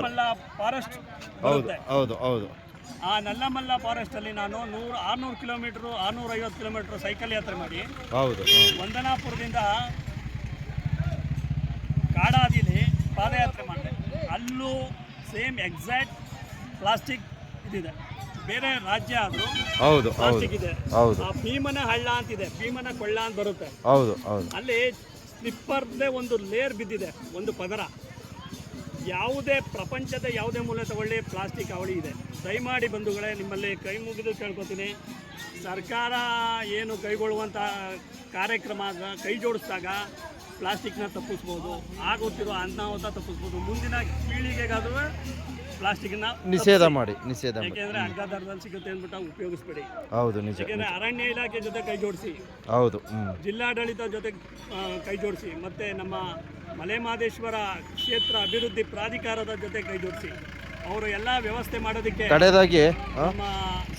ನಲ್ಲಮಲ್ಲ forest ಹೌದು ಬರುತ್ತೆ. ಹೌದು ಹೌದು ಆ ನಲ್ಲಮಲ್ಲ ಫಾರೆಸ್ಟಲ್ಲಿ ನಾನು 600 ಕಿಲೋಮೀಟ್ರು 650 ಕಿಲೋಮೀಟ್ರ್ ಸೈಕಲ್ ಯಾತ್ರೆ ಮಾಡಿ ಹೌದು ವಂದನಾಪುರದಿಂದ ಕಾಡಾದಿಲಿ ಪಾದಯಾತ್ರೆ ಮಾಡಿದೆ. ಅಲ್ಲೂ ಸೇಮ್ ಎಕ್ಸಾಕ್ಟ್ ಪ್ಲಾಸ್ಟಿಕ್ ಇದಿದೆ. ಬೇರೆ ರಾಜ್ಯ ಆದರೂ ಹೌದು ಹೌದು ಪ್ಲಾಸ್ಟಿಕ್ ಇದೆ. ಹೌದು ಭೀಮನ ಹಳ್ಳ ಅಂತಿದೆ, ಭೀಮನ ಕೊಳ್ಳ ಅಂತ ಬರುತ್ತೆ. ಹೌದು ಹೌದು ಅಲ್ಲಿ ಸ್ಲಿಪ್ಪರ್ದೇ ಒಂದು ಲೇಯರ್ ಬಿದ್ದಿದೆ, ಒಂದು ಪದರ. ಯಾವುದೇ ಪ್ರಪಂಚದ ಯಾವುದೇ ಮೂಲೆ ತಗೊಳ್ಳಿ ಪ್ಲಾಸ್ಟಿಕ್ ಅವಳಿ ಇದೆ. ದಯಮಾಡಿ ಬಂಧುಗಳೇ, ನಿಮ್ಮಲ್ಲಿ ಕೈ ಮುಗಿದು ಕೇಳ್ಕೊತೀನಿ, ಸರ್ಕಾರ ಏನು ಕೈಗೊಳ್ಳುವಂಥ ಕಾರ್ಯಕ್ರಮ ಕೈ ಜೋಡಿಸಿದಾಗ ಪ್ಲಾಸ್ಟಿಕ್ನ ತಪ್ಪಿಸ್ಬೋದು, ಆಗುತ್ತಿರೋ ಅನಾಹುತ ತಪ್ಪಿಸ್ಬೋದು. ಮುಂದಿನ ಪೀಳಿಗೆಗಾದರೂ ಪ್ಲಾಸ್ಟಿಕ್ನ ನಿಷೇಧ ಮಾಡಿ ಯಾಕೆಂದರೆ ಅರ್ಧ ದರದಲ್ಲಿ ಸಿಗುತ್ತೆ ಅಂದ್ಬಿಟ್ಟು ಉಪಯೋಗಿಸ್ಬೇಡಿ. ಹೌದು ನಿಜ ಯಾಕೆಂದರೆ ಅರಣ್ಯ ಇಲಾಖೆ ಜೊತೆ ಕೈ ಜೋಡಿಸಿ, ಹೌದು ಜಿಲ್ಲಾಡಳಿತ ಜೊತೆ ಕೈ ಜೋಡಿಸಿ, ಮತ್ತು ನಮ್ಮ ಮಲೆಮಹದೇಶ್ವರ ಕ್ಷೇತ್ರ ಅಭಿವೃದ್ಧಿ ಪ್ರಾಧಿಕಾರದ ಜೊತೆ ಕೈ ಜೋಡಿಸಿ, ಅವರು ಎಲ್ಲ ವ್ಯವಸ್ಥೆ ಮಾಡೋದಕ್ಕೆ ಕಡೆದಾಗಿ ನಮ್ಮ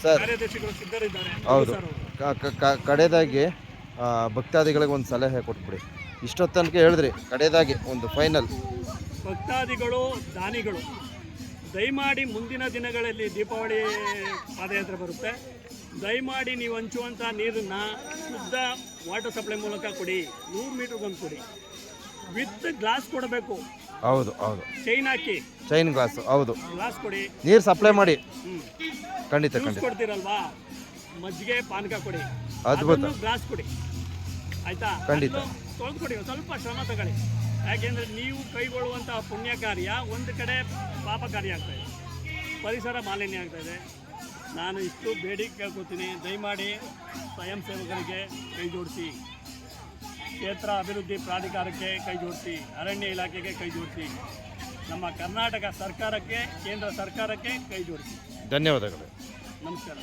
ಸರ್ ಕಾರ್ಯದರ್ಶಿಗಳು ಸಿದ್ಧರಿದ್ದಾರೆ. ಹೌದು ಸರ್ ಅವರು ಕಡೆದಾಗಿ ಭಕ್ತಾದಿಗಳಿಗೆ ಒಂದು ಸಲಹೆ ಕೊಟ್ಬಿಡಿ. ಇಷ್ಟೊತ್ತು ತನಕ ಹೇಳಿದ್ರಿ, ಕಡೆದಾಗಿ ಒಂದು ಫೈನಲ್. ಭಕ್ತಾದಿಗಳು, ದಾನಿಗಳು, ದಯಮಾಡಿ ಮುಂದಿನ ದಿನಗಳಲ್ಲಿ ದೀಪಾವಳಿ ಪಾದಯಾತ್ರೆ ಬರುತ್ತೆ. ದಯಮಾಡಿ ನೀವು ಹಂಚುವಂಥ ನೀರನ್ನು ಶುದ್ಧ ವಾಟರ್ ಸಪ್ಲೈ ಮೂಲಕ ಕೊಡಿ. 100 ಮೀಟ್ರಿಗೊಂದು ಕೊಡಿ. ವಿತ್ ಗ್ಲಾಸ್ ಕೊಡಬೇಕು. ಹೌದು ಹೌದು ಚೈನ್ ಹಾಕಿ, ಚೈನ್ ಗ್ಲಾಸ್, ಹೌದು ಗ್ಲಾಸ್ ಕೊಡಿ. ನೀರು ಸಪ್ಲೈ ಮಾಡಿ. ಖಂಡಿತ ಜ್ಯೂಸ್ ಖಂಡಿತ ಕೊಡ್ತೀರಲ್ವಾ, ಮಜ್ಜಿಗೆ ಪಾನಕ ಕೊಡಿ, ಅದ್ಭುತ. ಗ್ಲಾಸ್ ಕೊಡಿ, ಆಯ್ತಾ? ಖಂಡಿತ. ತೊಳೆದು ಕೊಡಿ, ಸ್ವಲ್ಪ ಶ್ರಮ ತಗೊಳ್ಳಿ. ಯಾಕೆಂದರೆ ನೀವು ಕೈಗೊಳ್ಳುವಂಥ ಪುಣ್ಯ ಕಾರ್ಯ ಒಂದು ಕಡೆ ಪಾಪ ಕಾರ್ಯ ಆಗ್ತಾಯಿದೆ, ಪರಿಸರ ಮಾಲಿನ್ಯ ಆಗ್ತಾಯಿದೆ. ನಾನು ಇಷ್ಟು ಬೇಡಿಕೆ ಕೇಳ್ಕೊತೀನಿ, ದಯಮಾಡಿ ಸ್ವಯಂ ಸೇವಕರಿಗೆ ಕೈ ಜೋಡಿಸಿ, ಕ್ಷೇತ್ರ ಅಭಿವೃದ್ಧಿ ಪ್ರಾಧಿಕಾರಕ್ಕೆ ಕೈ ಜೋಡಿಸಿ, ಅರಣ್ಯ ಇಲಾಖೆಗೆ ಕೈ ಜೋಡಿಸಿ, ನಮ್ಮ ಕರ್ನಾಟಕ ಸರ್ಕಾರಕ್ಕೆ, ಕೇಂದ್ರ ಸರ್ಕಾರಕ್ಕೆ ಕೈ ಜೋಡಿಸಿ. ಧನ್ಯವಾದಗಳು. ನಮಸ್ಕಾರ.